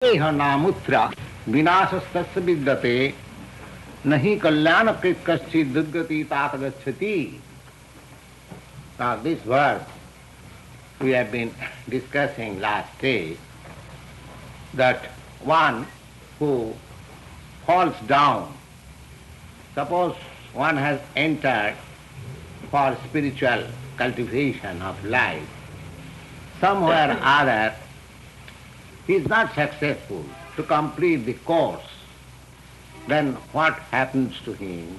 Eha namutra vinasastasya vidyate nahi kalyana kaschid durgati tatagacchati. Now this verse we have been discussing last day, that one who falls down, suppose one has entered for spiritual cultivation of life, somewhere or other he is not successful to complete the course, then what happens to him?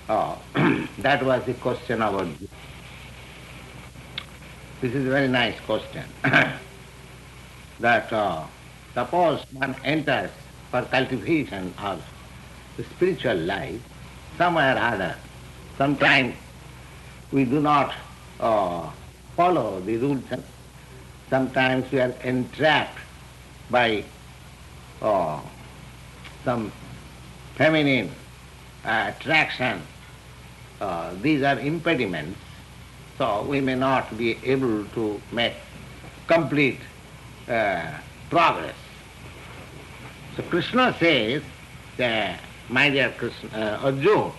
That was the question about this. This is a very nice question. That suppose one enters for cultivation of the spiritual life, somewhere or other, sometimes we do not follow the rules, and sometimes we are entrapped by some feminine attraction. These are impediments, so we may not be able to make complete progress. So Krishna says, my dear Krishna, Arjuna,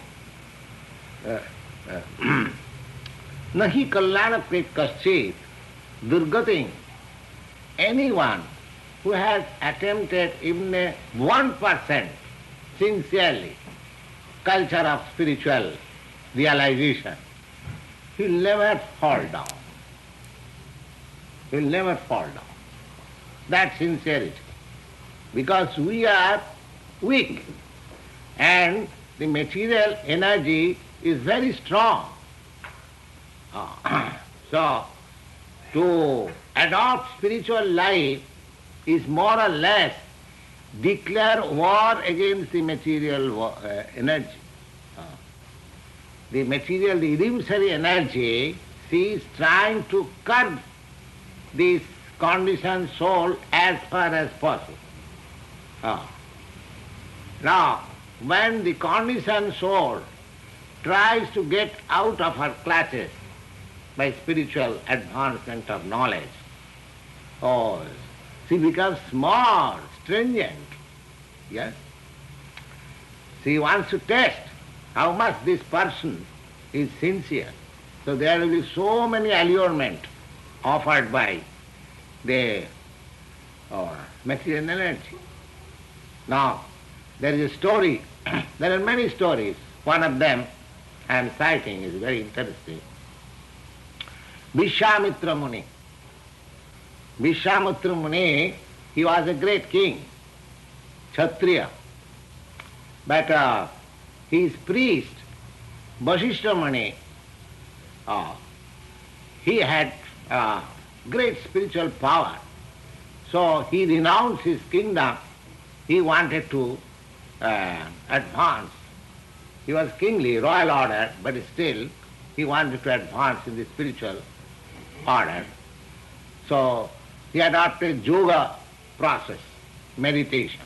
nahi kalyana kaschit durgating, anyone who has attempted even 1% sincerely culture of spiritual realization, he will never fall down. He will never fall down. That's sincerity. Because we are weak and the material energy is very strong. So, to adopt spiritual life is more or less declare war against the material energy. The material, the illusory energy, she is trying to curb this conditioned soul as far as possible. Now, when the conditioned soul tries to get out of her clutches by spiritual advancement of knowledge, she becomes more stringent. Yes? She wants to test how much this person is sincere. So there will be so many allurement offered by the material energy. Now, there is a story, there are many stories. One of them I am citing is very interesting. Vishwamitra Muni. Vishwamitra Muni, he was a great king, Kshatriya. But his priest, Vasishtha Muni, he had great spiritual power. So he renounced his kingdom. He wanted to advance. He was kingly, royal order, but still he wanted to advance in the spiritual order. So he adopted yoga process, meditation.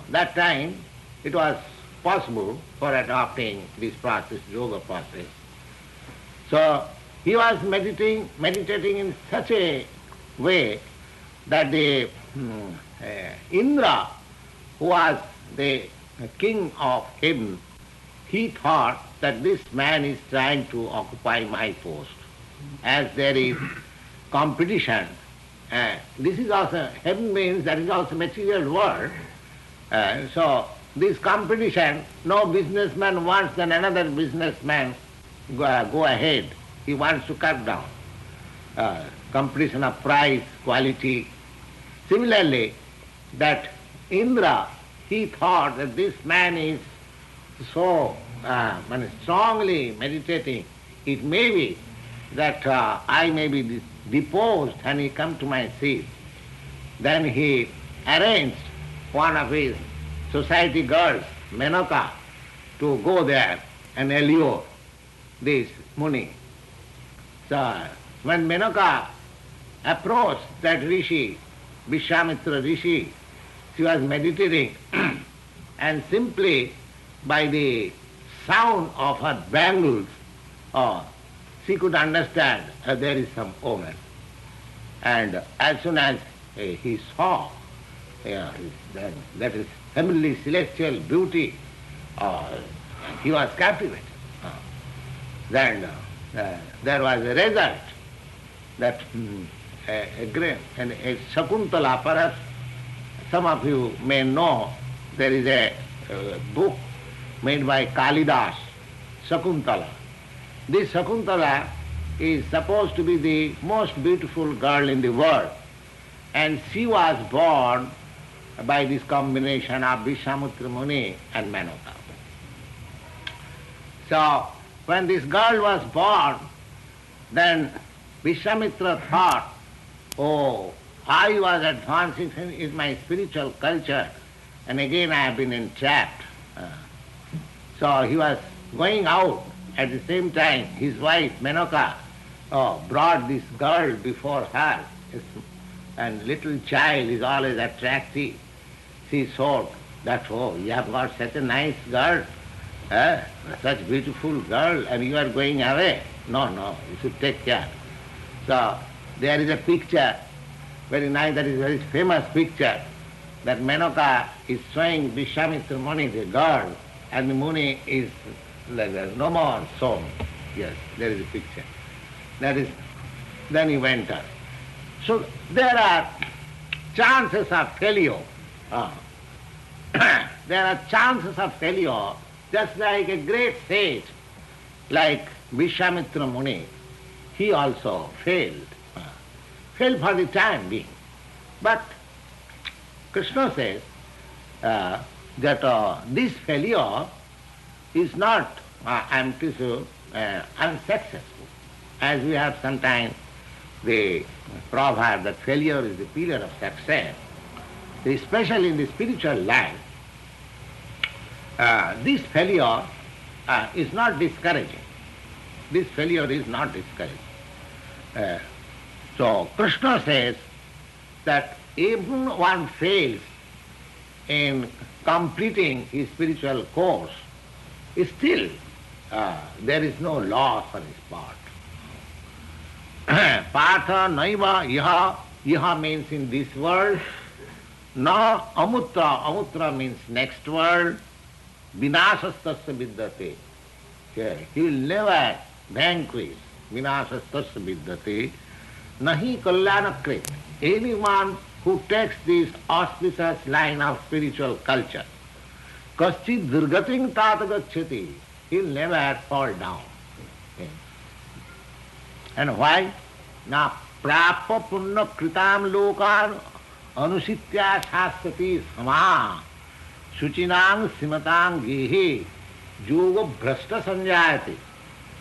That time it was possible for adopting this process, yoga process. So he was meditating in such a way that the Indra, who was the king of heaven, he thought that this man is trying to occupy my post. As there is competition, this is also, heaven means that is also material world. So this competition, no businessman wants than another businessman go ahead. He wants to cut down. Competition of price, quality. Similarly, that Indra, he thought that this man is so strongly meditating, it may be that I may be deposed and he come to my seat. Then he arranged one of his society girls, Menaka, to go there and allure this Muni. So when Menaka approached that Rishi, Vishwamitra Rishi, she was meditating and simply by the sound of her bangles, she could understand there is some omen. And as soon as he saw that is heavenly celestial beauty, he was captivated. Then there was a result that a Shakuntala, perhaps some of you may know, there is a book made by Kalidas, Shakuntala. This Shakuntala is supposed to be the most beautiful girl in the world, and she was born by this combination of Vishwamitra Muni and Menoka. So, when this girl was born, then Vishwamitra thought, oh, I was advancing in my spiritual culture, and again I have been entrapped. So he was going out. At the same time, his wife, Menoka, brought this girl before her, and little child is always attractive. She thought that, oh, you have got such a nice girl, such beautiful girl, and you are going away. No, you should take care. So there is a picture, very nice, that is a very famous picture, that Menoka is showing Vishwamitra Muni, the girl, and the Muni is like no more shown. Yes, there is a picture. Then he went on. So there are chances of failure. There are chances of failure, just like a great sage, like Vishwamitra Muni. He also failed. Failed for the time being. But Krishna says that this failure is not, unsuccessful. As we have sometimes the proverb that failure is the pillar of success, especially in the spiritual life, this failure is not discouraging. This failure is not discouraging. So Krishna says that even one fails in completing his spiritual course, still there is no loss on his part. Partha naiva iha, iha means in this world, na amutra, amutra means next world, vinasastasya vidyate. He will never vanquish, vinasastasya vidyate, nahi kalyanakrit. Anyone who takes this auspicious line of spiritual culture, kaschid durgating tat gacchati, he will never fall down. And why? Na prappa punna kritam lokan anusitya shastati sama suchinang simatang gehe yoga bhrashta sanjayate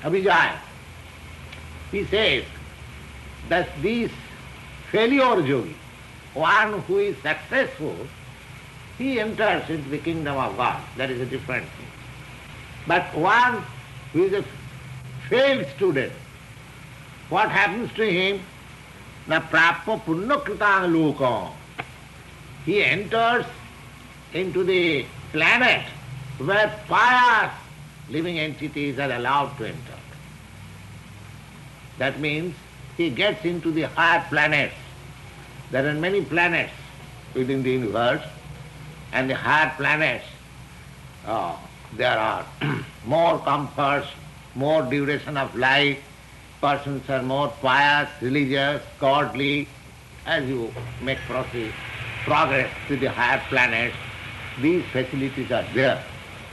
abhijaya. He says that this failure yogi, one who is successful, he enters into the kingdom of God. That is a different thing. But one who is a failed student, what happens to him? Na prappa punna kritang loka. He enters into the planet where pious living entities are allowed to enter. That means he gets into the higher planets. There are many planets within the universe, and the higher planets, there are more comforts, more duration of life, persons are more pious, religious, godly. As you make progress to the higher planets, these facilities are there,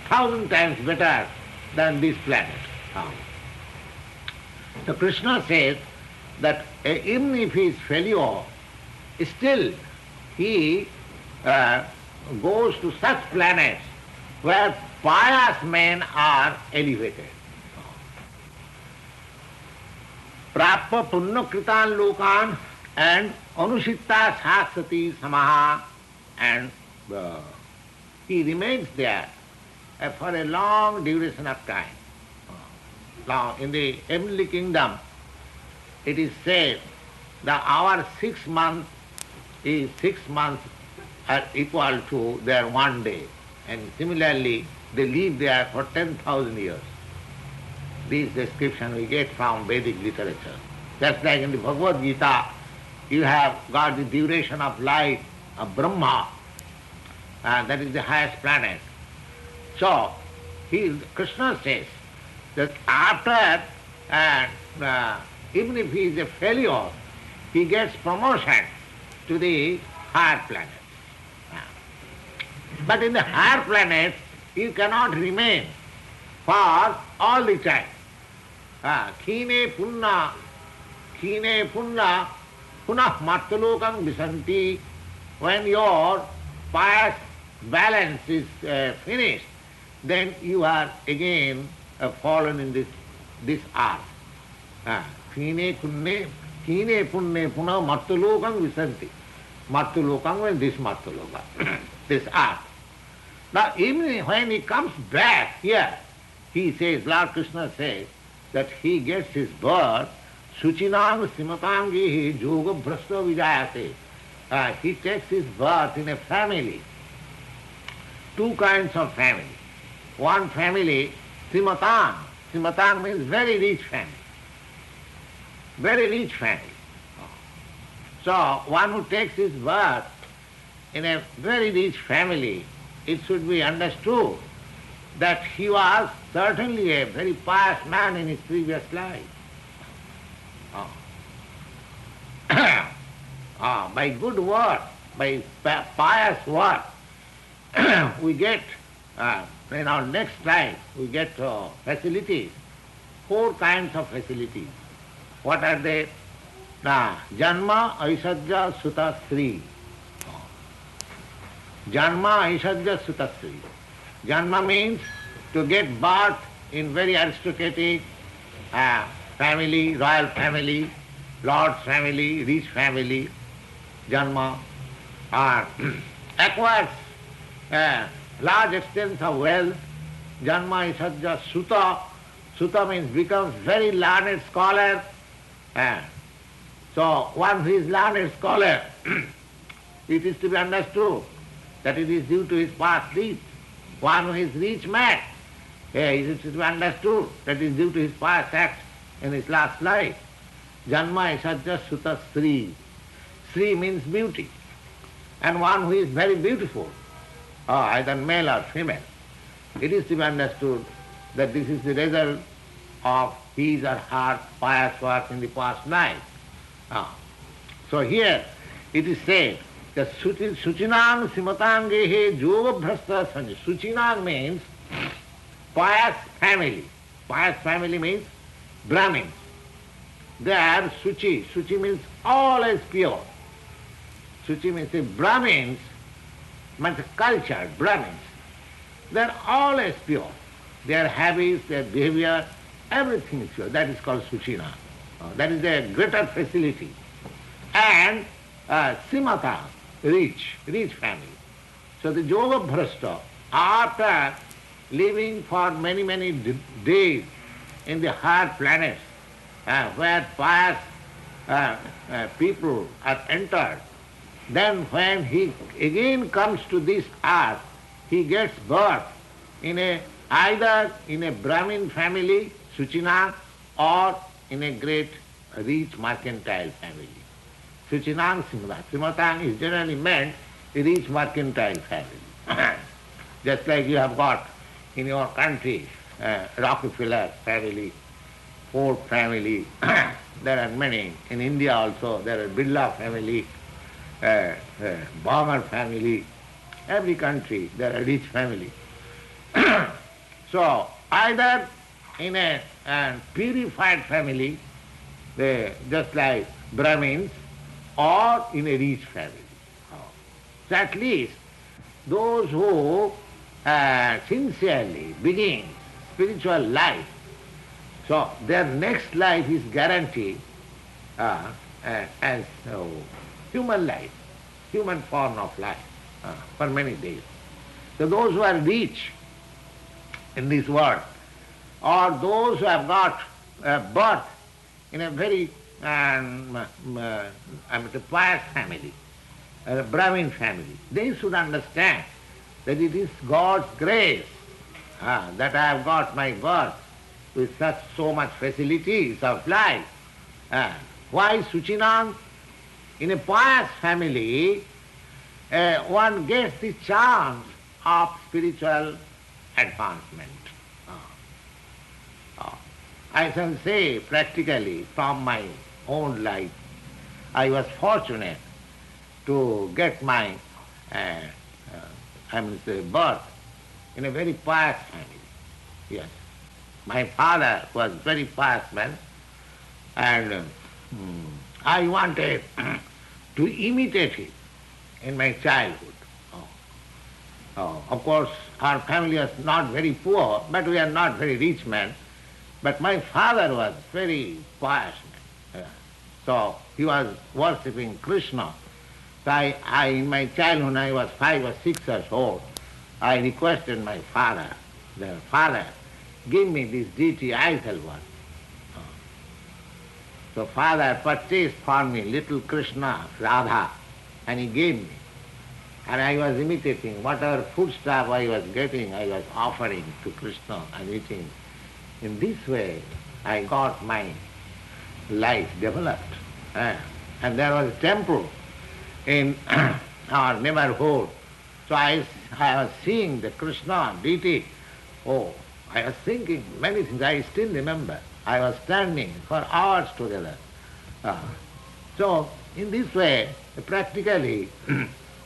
1,000 times better than this planet. So Krishna says that even if he is failure, still he goes to such planets where pious men are elevated. Prappa punna kritan lokan and anusitta shasati samaha, and he remains there for a long duration of time. Now in the heavenly kingdom it is said that our 6 months is 6 months are equal to their 1 day, and similarly they live there for 10,000 years. This description we get from Vedic literature. Just like in the Bhagavad Gita, you have got the duration of life of Brahma, that is the highest planet. So, Krishna says that after, even if he is a failure, he gets promotion to the higher planets. But in the higher planets, you cannot remain for all the time. Khine punna punah martalokam visanti. When your pious balance is finished, then you are again fallen in this earth. Khine punne punah martalokam visanti. Martalokam means this martaloka, this earth. Now even when he comes back here, he says, Lord Krishna says, that he gets his birth, suchinam simatangi yoga bhrasta vijayate. He takes his birth in a family. Two kinds of family. One family, simatang. Simatang means very rich family. Very rich family. So one who takes his birth in a very rich family, it should be understood that he was certainly a very pious man in his previous life. By good work, by pious work, we get, in our next life, we get facilities, 4 kinds of facilities. What are they? Janma, Aishadya, Sutta, Sri. Janma, Aishadya, Sutta, Sri. Janma means to get birth in very aristocratic family, royal family, lord's family, rich family. Janma, or acquires large extent of wealth. Janma, Aishadya, Sutta. Sutta means becomes very learned scholar. So one who is learned scholar, it is to be understood that it is due to his past deeds. One who is rich man, it is to be understood that it is due to his past acts in his last life. Janma Aishadya Sutta Sri. Sri means beauty. And one who is very beautiful, either male or female, it is to be understood that this is the result of his or her pious work in the past life. So here it is said that Suchinang Simatangehe Yoga Bhrasta Sanjay. Suchinang means pious family. Pious family means Brahmins. They are Suchi. Suchi means always pure. Suchi means the Brahmins, means cultured Brahmins. They are always pure. Their habits, their behavior, everything is pure. That is called Suchina. That is a greater facility. And Simata, rich family. So the Yoga Bhrasta, after living for many days in the higher planets, where pious people are entered, then when he again comes to this earth, he gets birth in either in a Brahmin family, Suchina, or in a great rich mercantile family. Suchinang Simata. Simatang is generally meant a rich mercantile family. Just like you have got in your country Rockefeller family, Ford family, there are many. In India also there are Birla family, Balmer family. Every country there are rich family. So either in a purified family, just like Brahmins, or in a rich family. So at least those who sincerely begin spiritual life, so their next life is guaranteed as human life, human form of life for many days. So those who are rich in this world, or those who have got birth in a very a pious family, a Brahmin family, they should understand that it is God's grace that I have got my birth with so much facilities of life. Why Suchinam? In a pious family, one gets the chance of spiritual advancement. I shall say practically from my own life, I was fortunate to get my birth in a very pious family. Yes. My father was very pious man, and I wanted to imitate him in my childhood. Of course, our family was not very poor, but we are not very rich men. But my father was very pious man. So he was worshipping Krishna. So I, in my childhood, when I was 5 or 6 years old, I requested my father, Father, give me this deity I shall worship. So father purchased for me little Krishna, Radha, and he gave me. And I was imitating whatever foodstuff I was getting, I was offering to Krishna and eating. In this way, I got my life developed. And there was a temple in our neighborhood. So I was seeing the Krishna deity. Oh, I was thinking many things, I still remember. I was standing for hours together. So in this way, practically,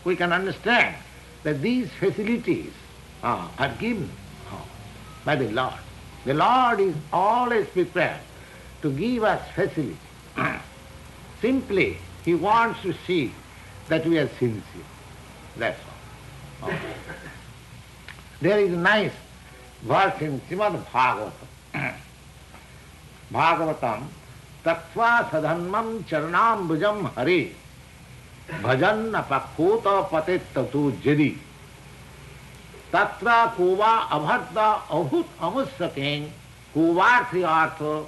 we can understand that these facilities are given by the Lord. The Lord is always prepared to give us facility. Simply, He wants to see that we are sincere. That's all. There is a nice verse in Srimad Bhagavatam. Bhagavatam, tattva sadhanmam charanambujam hari bhajan apakota patet tatu jadi tatra kuva abhadda abhut amussaking kuvarthi artha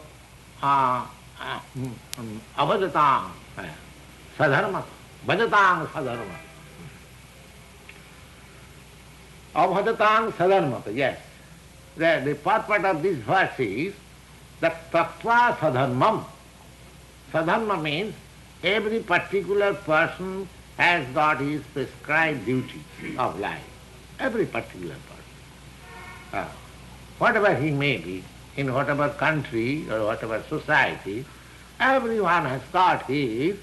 abhajatam sadharma bhajatang sadharma abhajatang sadharma. Yes, the purport of this verse is that tattva sadharmam. Sadharma means every particular person has got his prescribed duty of life. Every particular person. Whatever he may be, in whatever country or whatever society, everyone has got his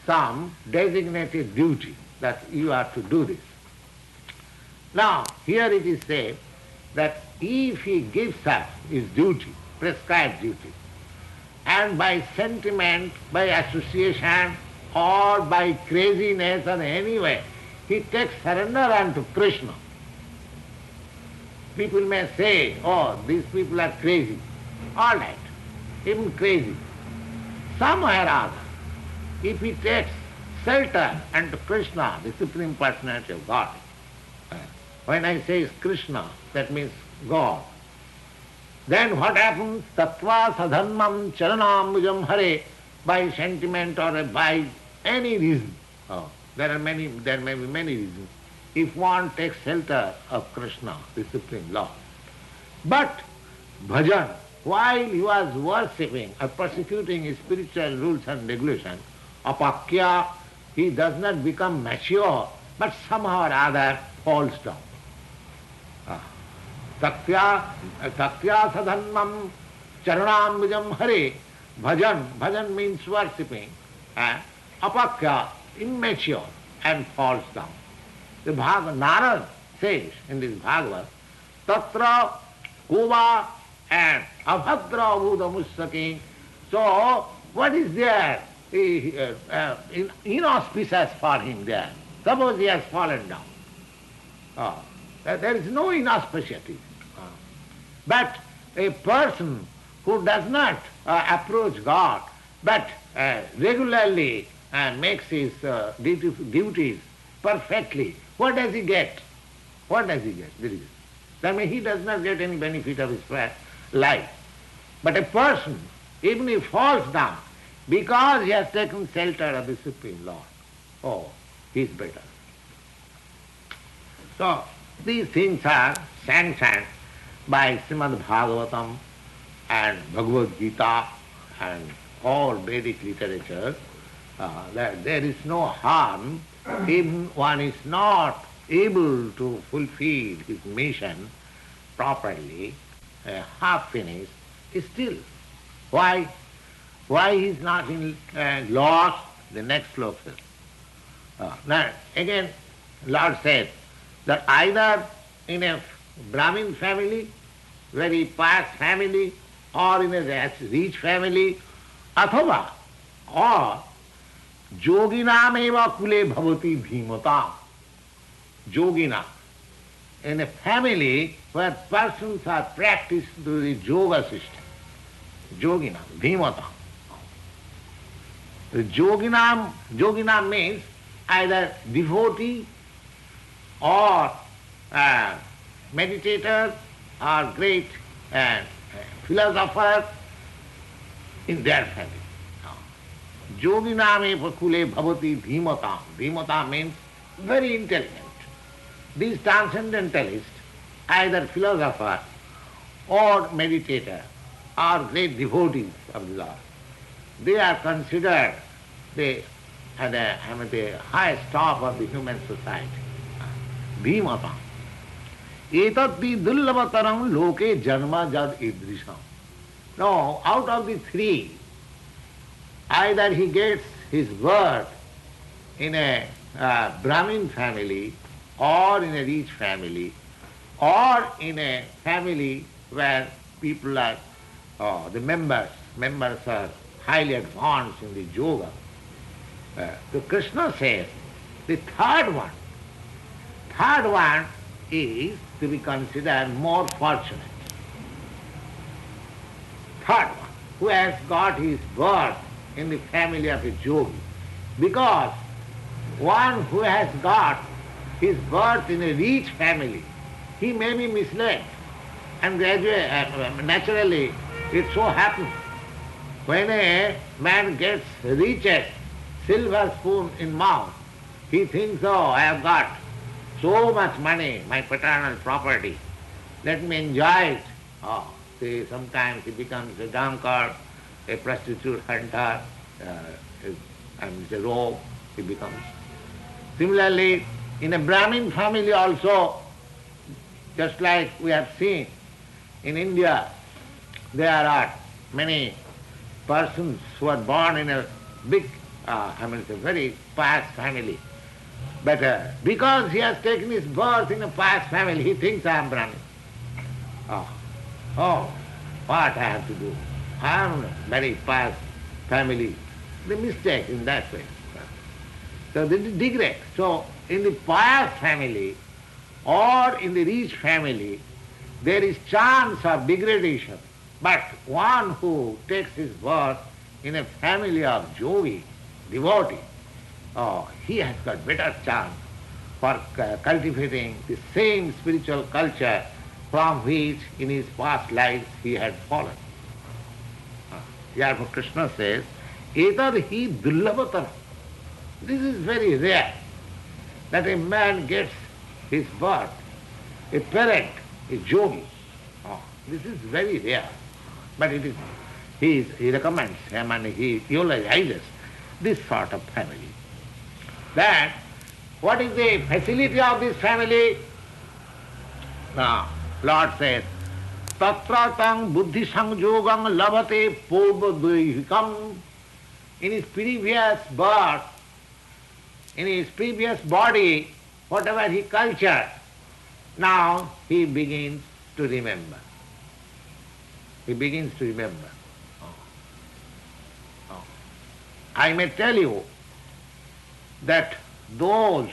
some designated duty that you are to do this. Now, here it is said that if he gives up his duty, prescribed duty, and by sentiment, by association, or by craziness or any way, he takes surrender unto Krishna. People may say, oh, these people are crazy. All right, even crazy. Somewhere or other, if he takes shelter unto Krishna, the Supreme Personality of God, when I say Krishna, that means God, then what happens? Tattva sadhanmam charanambujam hare, by sentiment or by any reason. There may be many reasons. If one takes shelter of Krishna, the Supreme Lord. But bhajan, while he was worshipping or persecuting his spiritual rules and regulations, apakya, he does not become mature, but somehow or other falls down. Taktya sadhanmam charanambujam hare, bhajan means worshipping, apakya, immature, and falls down. The Narad says in this Bhagavad, tatra kuva and abhadra bhudamussaki. So what is there inauspicious for him there? Suppose he has fallen down. There is no inauspicious. But a person who does not approach God, but regularly makes his duties perfectly, what does he get? What does he get? That means he does not get any benefit of his life. But a person, even if he falls down, because he has taken shelter of the Supreme Lord, he is better. So, these things are sanctioned by Srimad Bhagavatam and Bhagavad Gita and all Vedic literature. that there is no harm if one is not able to fulfill his mission properly, half finished, still. Why? Why he is not lost? The next sloka says. Now, again, Lord said that either in a Brahmin family, very pious family, or in a rich family, athava, or yoginam eva kule bhavati bhimata. Yogina, in a family where persons are practiced through the yoga system. Yogina, bhimata. Yoginam means either devotee or meditator or great philosopher in their family. Yoginam eva kule bhavati bhimata. Bhimata means very intelligent. These transcendentalists, either philosopher or meditator or great devotees of the Lord, they are considered the highest top of the human society. Bhimata. Etati dullabataram loke janma jad idrisham. Now, out of the three, either he gets his birth in a Brahmin family, or in a rich family, or in a family where people are, the members are highly advanced in the yoga. So Krishna says, the third one is to be considered more fortunate. Third one, who has got his birth in the family of a yogi. Because one who has got his birth in a rich family, he may be misled. And naturally, it so happens, when a man gets riches, silver spoon in mouth, he thinks, oh, I have got so much money, my paternal property, let me enjoy it. Oh, see, sometimes he becomes a drunkard, a prostitute hunter, and a rogue he becomes. Similarly, in a Brahmin family also, just like we have seen in India, there are many persons who are born in a big, a very pious family. But because he has taken his birth in a pious family, he thinks I am Brahmin. Oh, what I have to do? I am a very pious family. The mistake in that way. So they degrade. So in the pious family or in the rich family, there is chance of degradation. But one who takes his birth in a family of yogi, devotee, he has got better chance for cultivating the same spiritual culture from which in his past lives he had fallen. Therefore Krishna says, Etad hi dullabhatam. This is very rare, that a man gets his birth, a parent, a yogi. This is very rare. But it is, he recommends him and he eulogizes this sort of family. That, what is the facility of this family? Now, Lord says, Tatra tang buddhi sanjogam labhate purvadvihikam. In his previous birth, in his previous body, whatever he cultured, now he begins to remember. He begins to remember. I may tell you that those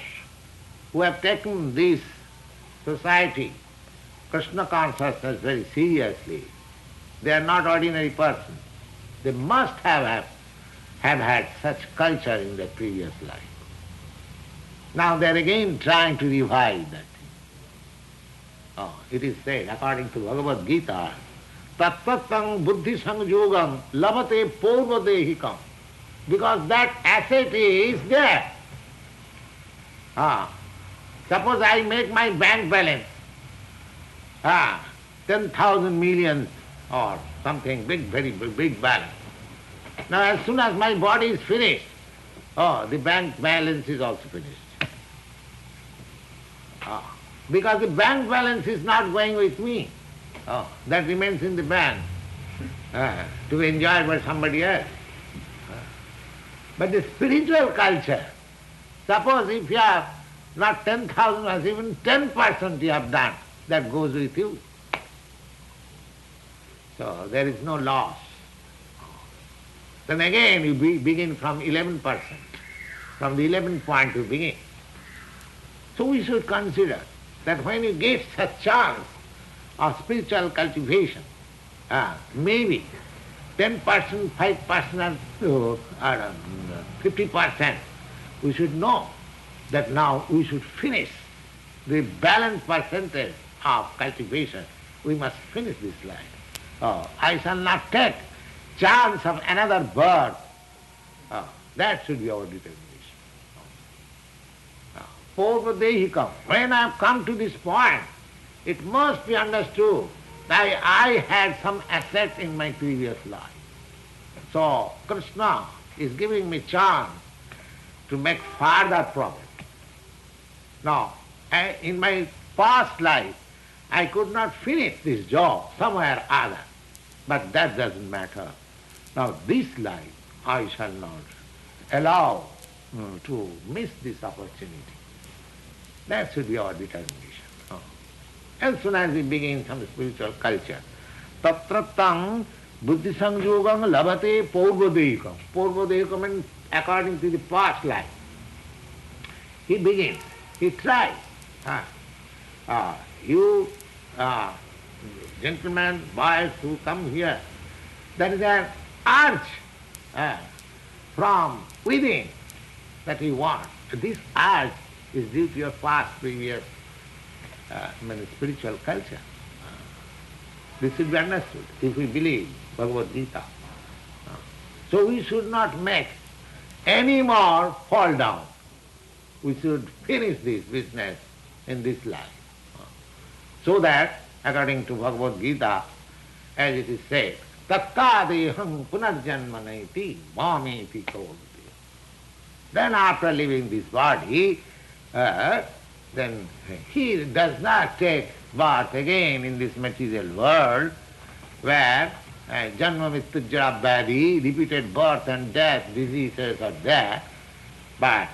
who have taken this society, Krishna consciousness, very seriously, they are not ordinary persons. They must have had such culture in their previous life. Now they are again trying to revive that thing. It is said, according to Bhagavad Gita, Tattvatang buddhi sanjogam labhate purvadehikam. Because that asset is there. Suppose I make my bank balance 10,000 million or something big, very big balance. Now as soon as my body is finished, oh, the bank balance is also finished. Oh, because the bank balance is not going with me. Oh, that remains in the bank to be enjoyed by somebody else. But the spiritual culture, suppose if you have not 10,000 or even 10% you have done, that goes with you. So there is no loss. Then again you begin from 11%. From the 11th point you begin. So we should consider that when you get such chance of spiritual cultivation, maybe 10%, 5% or 50%, we should know that now we should finish the balance percentage of cultivation. We must finish this life. I shall not take chance of another birth. That should be our determination. Purvadehikam. When I have come to this point, it must be understood that I had some assets in my previous life. So Krishna is giving me chance to make further progress. Now, in my past life, I could not finish this job somewhere or other, but that doesn't matter. Now this life I shall not allow to miss this opportunity. That should be our determination. As soon as we begin some spiritual culture, tatratang buddhi sanjogam labate purvadehikam. Purvadehikam means according to the past life. He begins, he tries. You gentlemen, boys who come here, that is an urge from within that you want. This urge is due to your past, previous spiritual culture. This should be understood if we believe Bhagavad Gita. So we should not make any more fall down. We should finish this business in this life. So that, according to Bhagavad Gita, as it is said, tattadeham punarjanmanaiti mameti kavanti. Then after leaving this body, then he does not take birth again in this material world, where janma mrityujjara vyadhi, repeated birth and death, diseases are there, but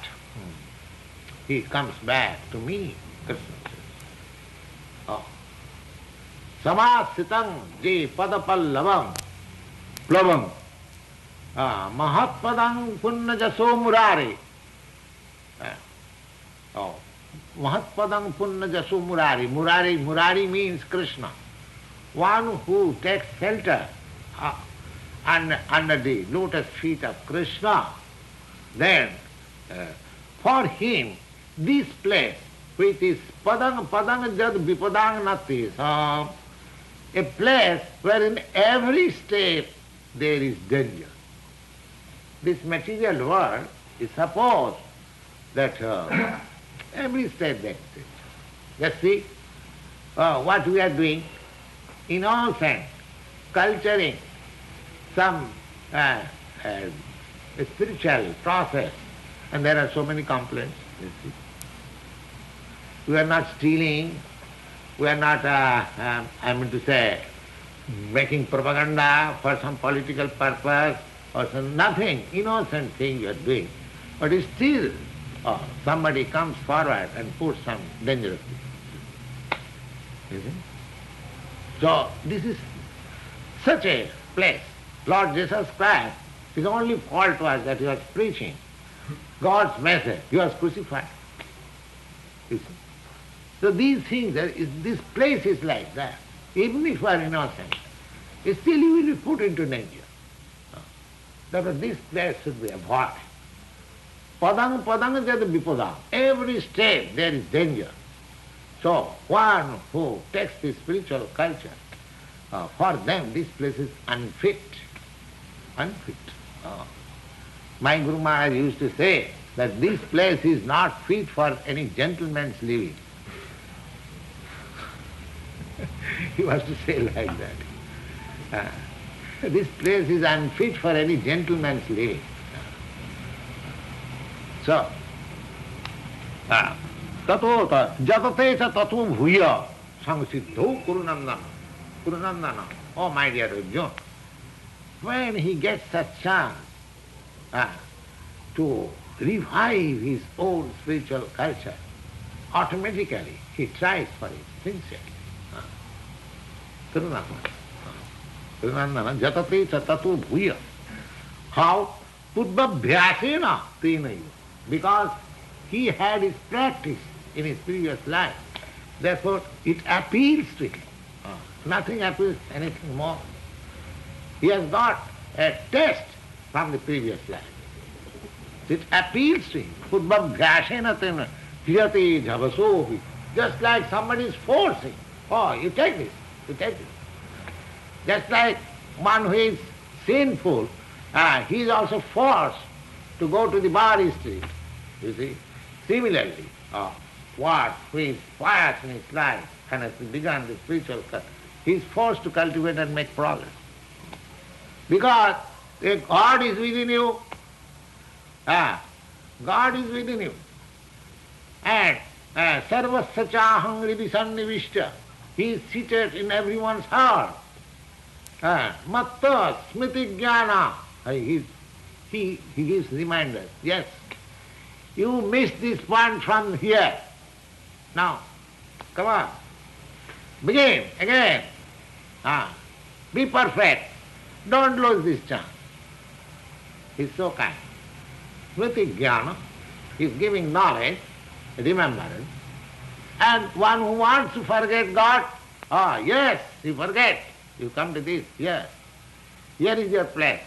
he comes back to me, Krishna says. Samasitang je padapallavam plavam mahatpadang punnajaso murare. Mahatpadang punnajaso murare. Murari means Krishna. One who takes shelter under the lotus feet of Krishna, then for him this place, which is padang jad vipadang nati, a place where in every step there is danger. This material world is supposed that every step there is danger. Just see what we are doing in all sense, culturing some spiritual process, and there are so many complaints, you see. We are not stealing, we are not, making propaganda for some political purpose or some nothing, innocent thing you are doing. But still, somebody comes forward and puts some dangerous thing. You see? So this is such a place. Lord Jesus Christ, his only fault was that he was preaching God's message. He was crucified. You see? So these things, this place is like that. Even if you are innocent, still you will be put into danger. Therefore this place should be avoided. Padang jad vipadang. Every step there is danger. So one who takes the spiritual culture, for them this place is unfit. Unfit. My Guru Maharaj used to say that this place is not fit for any gentleman's living. He was to say like that. This place is unfit for any gentleman's living. So, tato jatate cha tato bhuya samsiddho kurunandana. Kurunandana, oh my dear Arjuna, when he gets a chance to revive his own spiritual culture, automatically he tries for it sincerely. Kurunandana. Kurunandana jatate cha tato bhuya. How? Pudbabhyasena tenayu. Because he had his practice in his previous life. Therefore, it appeals to him. Nothing appeals anything more. He has got a test from the previous life. It appeals to him. Pudbabhyasena tenayu. Hiyate jhavasohi. Just like somebody is forcing. Oh, you take this, you take this. Just like one who is sinful, he is also forced to go to the bar street. You see? Similarly, one who is pious in his life and has begun the spiritual culture, he is forced to cultivate and make progress. Because if God is within you, God is within you. And sarvasya chaham hridi sannivishta, he is seated in everyone's heart. Matta smriti jnana, he gives reminders. Yes, you missed this point from here. Now, come on, begin again. Be perfect. Don't lose this chance. He's so kind. Smriti jnana is giving knowledge, remembrance. And one who wants to forget God, yes, you forget. You come to this, yes. Here is your place.